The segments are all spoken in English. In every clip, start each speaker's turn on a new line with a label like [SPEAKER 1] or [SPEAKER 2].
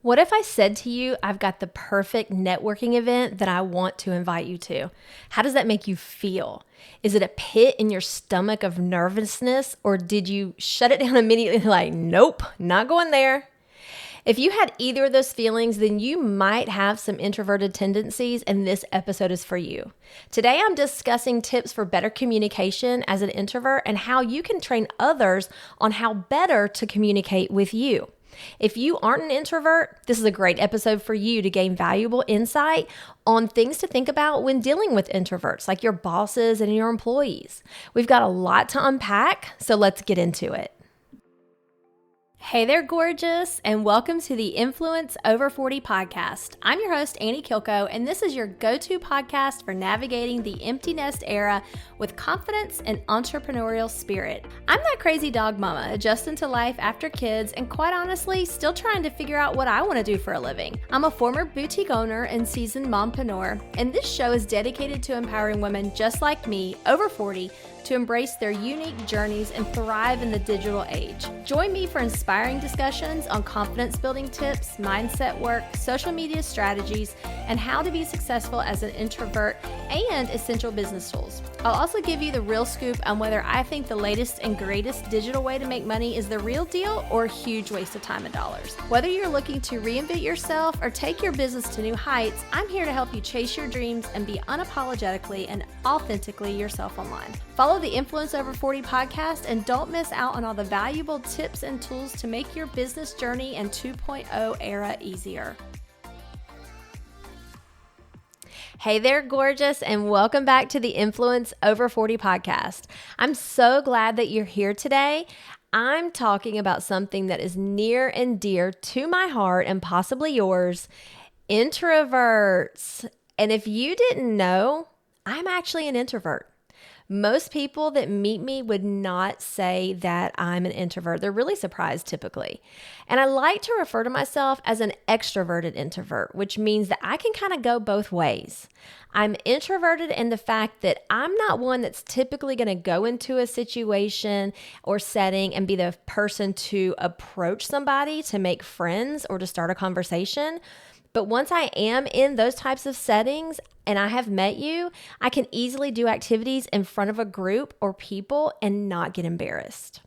[SPEAKER 1] What if I said to you, I've got the perfect networking event that I want to invite you to? How does that make you feel? Is it a pit in your stomach of nervousness, or did you shut it down immediately like, nope, not going there? If you had either of those feelings, then you might have some introverted tendencies, and this episode is for you. Today, I'm discussing tips for better communication as an introvert and how you can train others on how better to communicate with you. If you aren't an introvert, this is a great episode for you to gain valuable insight on things to think about when dealing with introverts, like your bosses and your employees. We've got a lot to unpack, so let's get into it. Hey there, gorgeous, and welcome to the Influence Over 40 podcast. I'm your host, Annie Kilko, and this is your go-to podcast for navigating the empty nest era with confidence and entrepreneurial spirit. I'm that crazy dog mama adjusting to life after kids and quite honestly, still trying to figure out what I want to do for a living. I'm a former boutique owner and seasoned mompreneur, and this show is dedicated to empowering women just like me, over 40, to embrace their unique journeys and thrive in the digital age. Join me for inspiring discussions on confidence building tips, mindset work, social media strategies, and how to be successful as an introvert and essential business tools. I'll also give you the real scoop on whether I think the latest and greatest digital way to make money is the real deal or a huge waste of time and dollars. Whether you're looking to reinvent yourself or take your business to new heights, I'm here to help you chase your dreams and be unapologetically and authentically yourself online. Follow the Influence Over 40 podcast and don't miss out on all the valuable tips and tools to make your business journey and 2.0 era easier. Hey there, gorgeous, and welcome back to the Influence Over 40 podcast. I'm so glad that you're here today. I'm talking about something that is near and dear to my heart and possibly yours, introverts. And if you didn't know, I'm actually an introvert. Most people that meet me would not say that I'm an introvert. They're really surprised typically. And I like to refer to myself as an extroverted introvert, which means that I can kind of go both ways. I'm introverted in the fact that I'm not one that's typically going to go into a situation or setting and be the person to approach somebody to make friends or to start a conversation. But once I am in those types of settings and I have met you, I can easily do activities in front of a group or people and not get embarrassed.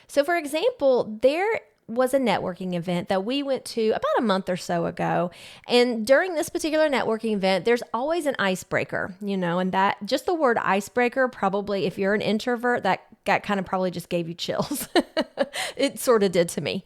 [SPEAKER 1] So for example, there was a networking event that we went to about a month or so ago. And during this particular networking event, there's always an icebreaker, and that just the word icebreaker, probably if you're an introvert, that kind of probably just gave you chills. It sort of did to me.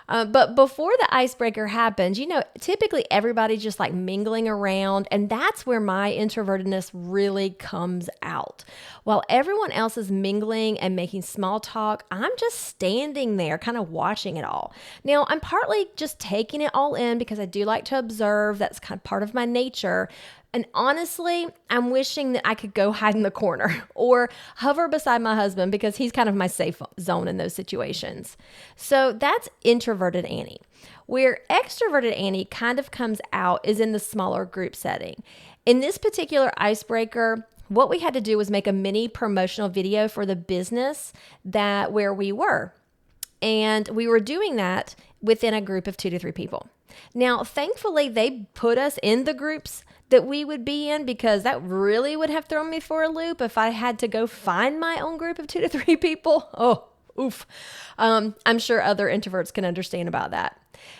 [SPEAKER 1] But before the icebreaker happens, typically everybody's just like mingling around, and that's where my introvertedness really comes out. While everyone else is mingling and making small talk, I'm just standing there kind of watching it all. Now, I'm partly just taking it all in because I do like to observe. That's kind of part of my nature. And honestly, I'm wishing that I could go hide in the corner or hover beside my husband because he's kind of my safe zone in those situations. So that's introverted Annie. Where extroverted Annie kind of comes out is in the smaller group setting. In this particular icebreaker, what we had to do was make a mini promotional video for the business where we were. And we were doing that within a group of 2 to 3 people. Now, thankfully, they put us in the groups that we would be in because that really would have thrown me for a loop if I had to go find my own group of 2 to 3 people. Oh, oof. I'm sure other introverts can understand about that.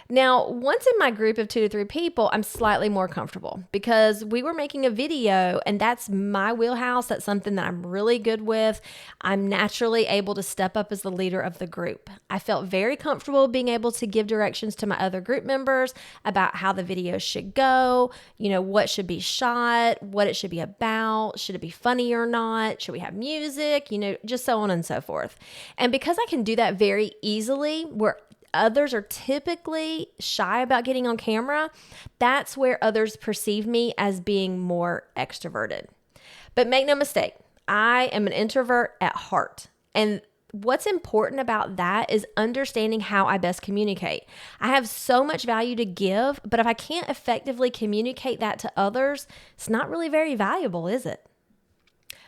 [SPEAKER 1] Now, once in my group of 2 to 3 people, I'm slightly more comfortable because we were making a video and that's my wheelhouse. That's something that I'm really good with. I'm naturally able to step up as the leader of the group. I felt very comfortable being able to give directions to my other group members about how the video should go, what should be shot, what it should be about, should it be funny or not, should we have music, just so on and so forth. And because I can do that very easily, where others are typically shy about getting on camera, that's where others perceive me as being more extroverted. But make no mistake, I am an introvert at heart. And what's important about that is understanding how I best communicate. I have so much value to give, but if I can't effectively communicate that to others, it's not really very valuable, is it?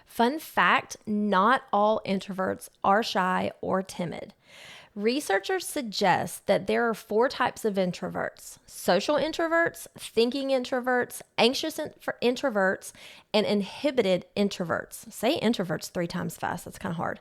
[SPEAKER 1] Fun fact, not all introverts are shy or timid. Researchers suggest that there are 4 types of introverts: social introverts, thinking introverts, anxious introverts, and inhibited introverts. Say introverts 3 times fast. That's kind of hard.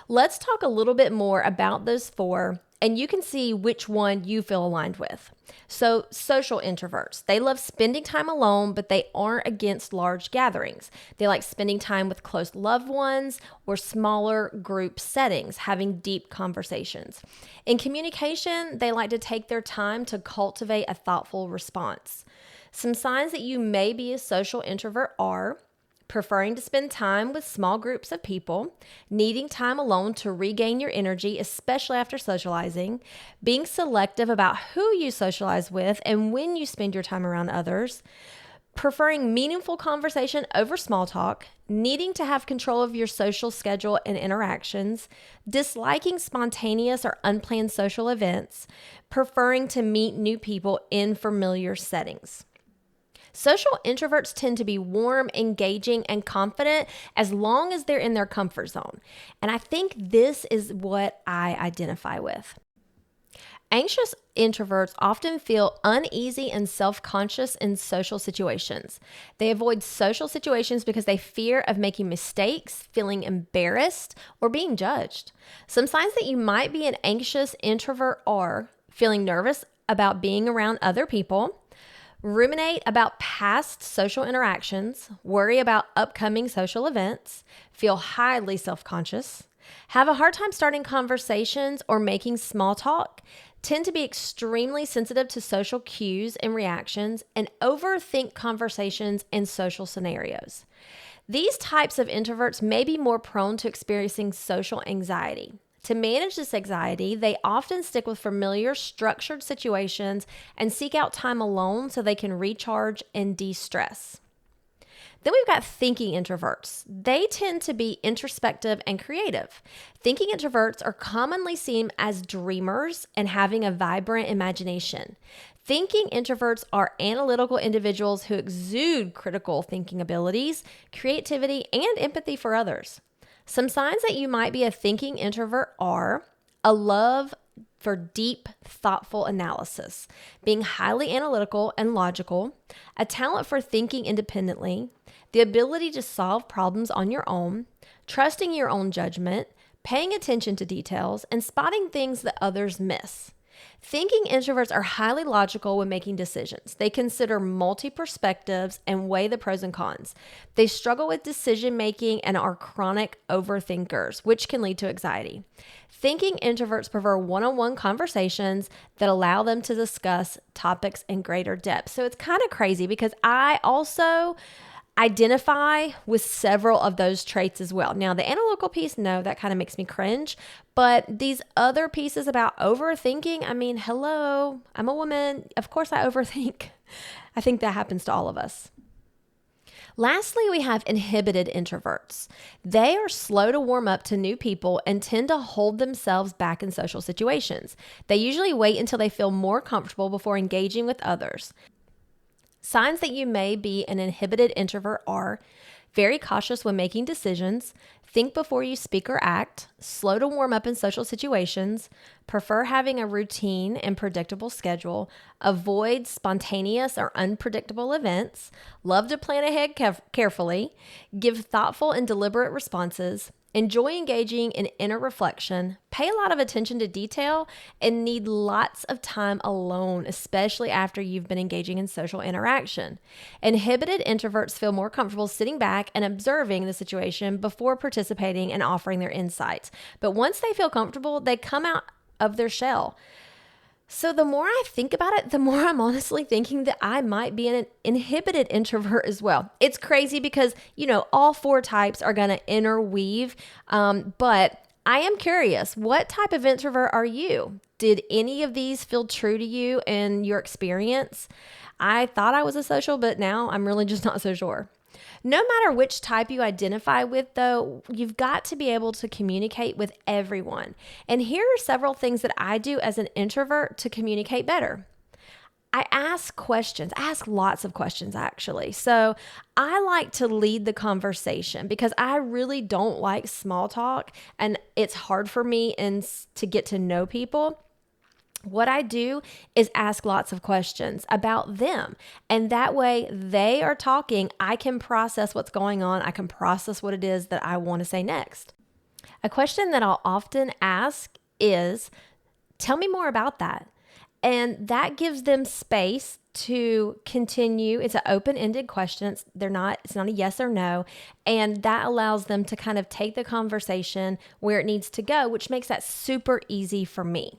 [SPEAKER 1] Let's talk a little bit more about those 4, and you can see which one you feel aligned with. So, social introverts, they love spending time alone, but they aren't against large gatherings. They like spending time with close loved ones or smaller group settings, having deep conversations. In communication, they like to take their time to cultivate a thoughtful response. Some signs that you may be a social introvert are preferring to spend time with small groups of people, needing time alone to regain your energy, especially after socializing, being selective about who you socialize with and when you spend your time around others, preferring meaningful conversation over small talk, needing to have control of your social schedule and interactions, disliking spontaneous or unplanned social events, preferring to meet new people in familiar settings. Social introverts tend to be warm, engaging, and confident as long as they're in their comfort zone. And I think this is what I identify with. Anxious introverts often feel uneasy and self-conscious in social situations. They avoid social situations because they fear of making mistakes, feeling embarrassed, or being judged. Some signs that you might be an anxious introvert are feeling nervous about being around other people, ruminate about past social interactions, worry about upcoming social events, feel highly self-conscious, have a hard time starting conversations or making small talk, tend to be extremely sensitive to social cues and reactions, and overthink conversations and social scenarios. These types of introverts may be more prone to experiencing social anxiety. To manage this anxiety, they often stick with familiar, structured situations and seek out time alone so they can recharge and de-stress. Then we've got thinking introverts. They tend to be introspective and creative. Thinking introverts are commonly seen as dreamers and having a vibrant imagination. Thinking introverts are analytical individuals who exude critical thinking abilities, creativity, and empathy for others. Some signs that you might be a thinking introvert are a love for deep, thoughtful analysis, being highly analytical and logical, a talent for thinking independently, the ability to solve problems on your own, trusting your own judgment, paying attention to details, and spotting things that others miss. Thinking introverts are highly logical when making decisions. They consider multi-perspectives and weigh the pros and cons. They struggle with decision making and are chronic overthinkers, which can lead to anxiety. Thinking introverts prefer one-on-one conversations that allow them to discuss topics in greater depth. So it's kind of crazy because I also identify with several of those traits as well. Now, the analytical piece, no, that kind of makes me cringe. But these other pieces about overthinking, I mean, hello, I'm a woman. Of course I overthink. I think that happens to all of us. Lastly, we have inhibited introverts. They are slow to warm up to new people and tend to hold themselves back in social situations. They usually wait until they feel more comfortable before engaging with others. Signs that you may be an inhibited introvert are very cautious when making decisions, think before you speak or act, slow to warm up in social situations, prefer having a routine and predictable schedule, avoid spontaneous or unpredictable events, love to plan ahead carefully, give thoughtful and deliberate responses, enjoy engaging in inner reflection, pay a lot of attention to detail, and need lots of time alone, especially after you've been engaging in social interaction. Inhibited introverts feel more comfortable sitting back and observing the situation before participating and offering their insights. But once they feel comfortable, they come out of their shell. So the more I think about it, the more I'm honestly thinking that I might be an inhibited introvert as well. It's crazy because, all 4 types are going to interweave. But I am curious, what type of introvert are you? Did any of these feel true to you in your experience? I thought I was a social, but now I'm really just not so sure. No matter which type you identify with, though, you've got to be able to communicate with everyone. And here are several things that I do as an introvert to communicate better. I ask questions. I ask lots of questions, actually. So I like to lead the conversation because I really don't like small talk, and it's hard for me to get to know people. What I do is ask lots of questions about them. And that way they are talking. I can process what's going on. I can process what it is that I want to say next. A question that I'll often ask is, tell me more about that. And that gives them space to continue. It's an open-ended question. It's not a yes or no. And that allows them to kind of take the conversation where it needs to go, which makes that super easy for me.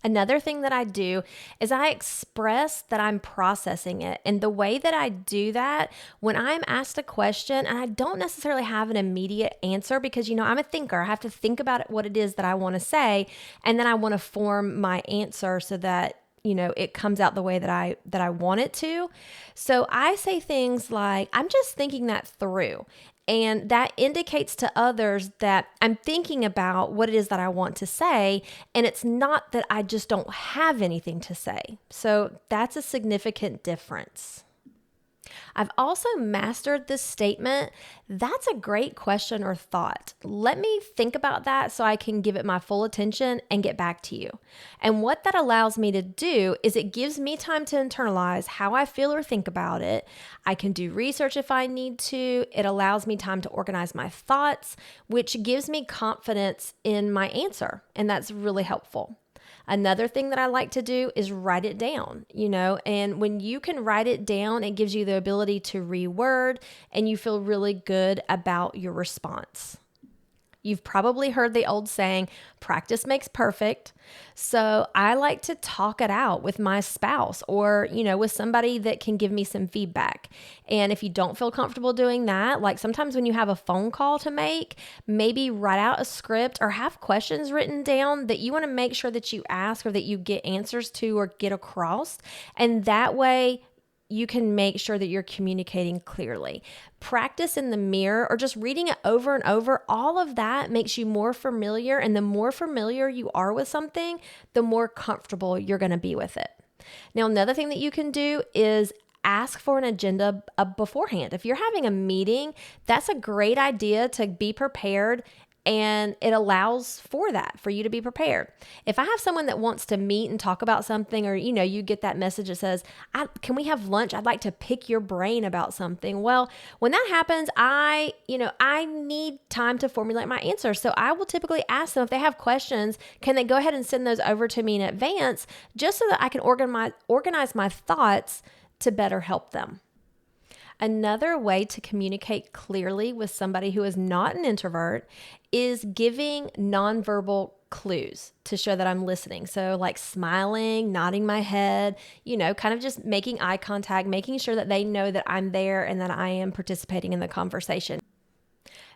[SPEAKER 1] Another thing that I do is I express that I'm processing it. And the way that I do that, when I'm asked a question and I don't necessarily have an immediate answer because, I'm a thinker. I have to think about what it is that I want to say. And then I want to form my answer so that, it comes out the way that I want it to. So I say things like, I'm just thinking that through. And that indicates to others that I'm thinking about what it is that I want to say. And it's not that I just don't have anything to say. So that's a significant difference. I've also mastered this statement. That's a great question or thought. Let me think about that so I can give it my full attention and get back to you. And what that allows me to do is it gives me time to internalize how I feel or think about it. I can do research if I need to. It allows me time to organize my thoughts, which gives me confidence in my answer. And that's really helpful. Another thing that I like to do is write it down, and when you can write it down, it gives you the ability to reword and you feel really good about your response. You've probably heard the old saying, practice makes perfect. So I like to talk it out with my spouse or, with somebody that can give me some feedback. And if you don't feel comfortable doing that, like sometimes when you have a phone call to make, maybe write out a script or have questions written down that you want to make sure that you ask or that you get answers to or get across. And that way, you can make sure that you're communicating clearly. Practice in the mirror or just reading it over and over, all of that makes you more familiar. And the more familiar you are with something, the more comfortable you're going to be with it. Now, another thing that you can do is ask for an agenda beforehand. If you're having a meeting, that's a great idea to be prepared. And it allows for you to be prepared. If I have someone that wants to meet and talk about something, or, you get that message that says, can we have lunch? I'd like to pick your brain about something. Well, when that happens, I need time to formulate my answer. So I will typically ask them if they have questions, can they go ahead and send those over to me in advance just so that I can organize my thoughts to better help them. Another way to communicate clearly with somebody who is not an introvert is giving nonverbal clues to show that I'm listening. So like smiling, nodding my head, kind of just making eye contact, making sure that they know that I'm there and that I am participating in the conversation.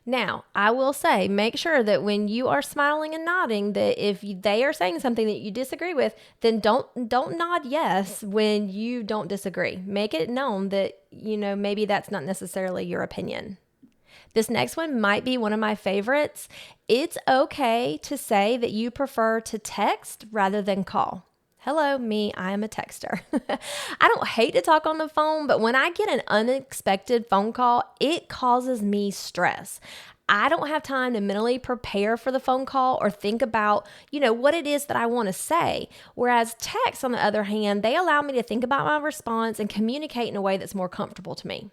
[SPEAKER 1] Now, I will say, make sure that when you are smiling and nodding, that if they are saying something that you disagree with, then don't nod yes when you don't disagree. Make it known that, maybe that's not necessarily your opinion. This next one might be one of my favorites. It's okay to say that you prefer to text rather than call. Hello, me, I am a texter. I don't hate to talk on the phone, but when I get an unexpected phone call, it causes me stress. I don't have time to mentally prepare for the phone call or think about, what it is that I want to say. Whereas texts, on the other hand, they allow me to think about my response and communicate in a way that's more comfortable to me.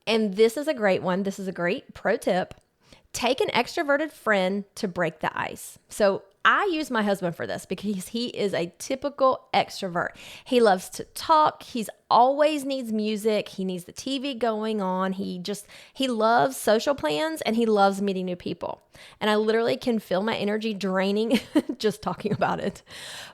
[SPEAKER 1] And this is a great one. This is a great pro tip. Take an extroverted friend to break the ice. So I use my husband for this because he is a typical extrovert. He loves to talk. He's always needs music. He needs the TV going on. He loves social plans and he loves meeting new people. And I literally can feel my energy draining just talking about it.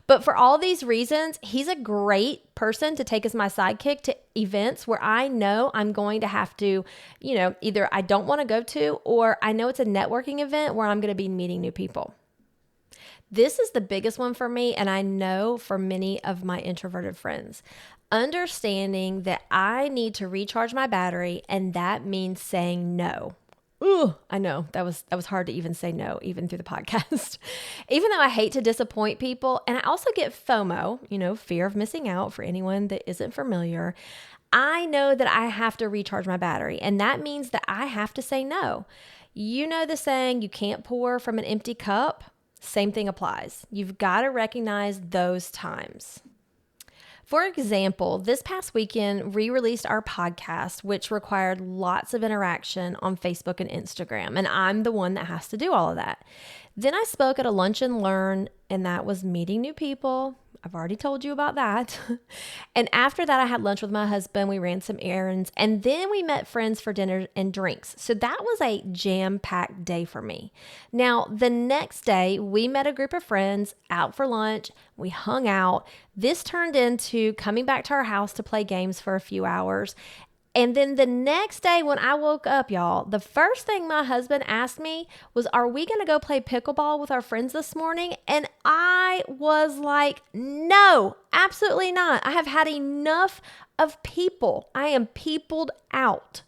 [SPEAKER 1] But for all these reasons, he's a great person to take as my sidekick to events where I know I'm going to have to, either I don't want to go to, or I know it's a networking event where I'm going to be meeting new people. This is the biggest one for me, and I know for many of my introverted friends. Understanding that I need to recharge my battery, and that means saying no. Ooh, I know that was hard to even say no, even through the podcast. Even though I hate to disappoint people, and I also get FOMO, fear of missing out for anyone that isn't familiar. I know that I have to recharge my battery, and that means that I have to say no. You know the saying, you can't pour from an empty cup? Same thing applies. You've got to recognize those times. For example, this past weekend, we released our podcast, which required lots of interaction on Facebook and Instagram, and I'm the one that has to do all of that. Then I spoke at a lunch and learn, and that was meeting new people. I've already told you about that. And after that, I had lunch with my husband. We ran some errands, and then we met friends for dinner and drinks. So that was a jam-packed day for me. Now, the next day, we met a group of friends out for lunch. We hung out. This turned into coming back to our house to play games for a few hours. And then the next day when I woke up, y'all, the first thing my husband asked me was, are we going to go play pickleball with our friends this morning? And I was like, no, absolutely not. I have had enough of people. I am peopled out.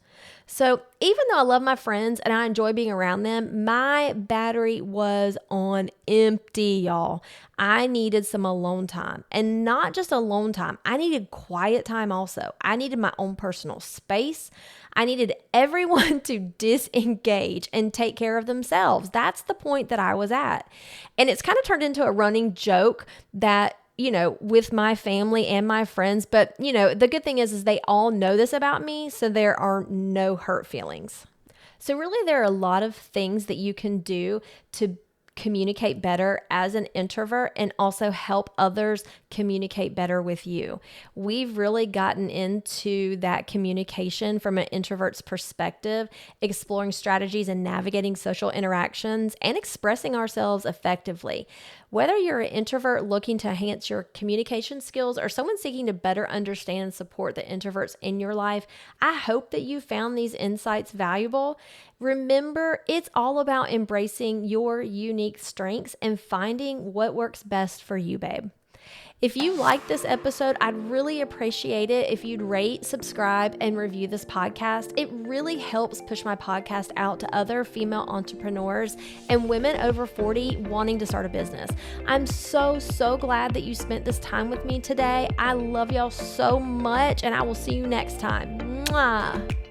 [SPEAKER 1] So even though I love my friends and I enjoy being around them, my battery was on empty, y'all. I needed some alone time, and not just alone time. I needed quiet time also. I needed my own personal space. I needed everyone to disengage and take care of themselves. That's the point that I was at. And it's kind of turned into a running joke that with my family and my friends. But, the good thing is they all know this about me, so there are no hurt feelings. So really, there are a lot of things that you can do to communicate better as an introvert and also help others communicate better with you. We've really gotten into that communication from an introvert's perspective, exploring strategies and navigating social interactions and expressing ourselves effectively. Whether you're an introvert looking to enhance your communication skills or someone seeking to better understand and support the introverts in your life, I hope that you found these insights valuable. Remember, it's all about embracing your unique strengths and finding what works best for you, babe. If you like this episode, I'd really appreciate it if you'd rate, subscribe, and review this podcast. It really helps push my podcast out to other female entrepreneurs and women over 40 wanting to start a business. I'm so glad that you spent this time with me today. I love y'all so much, and I will see you next time. Mwah.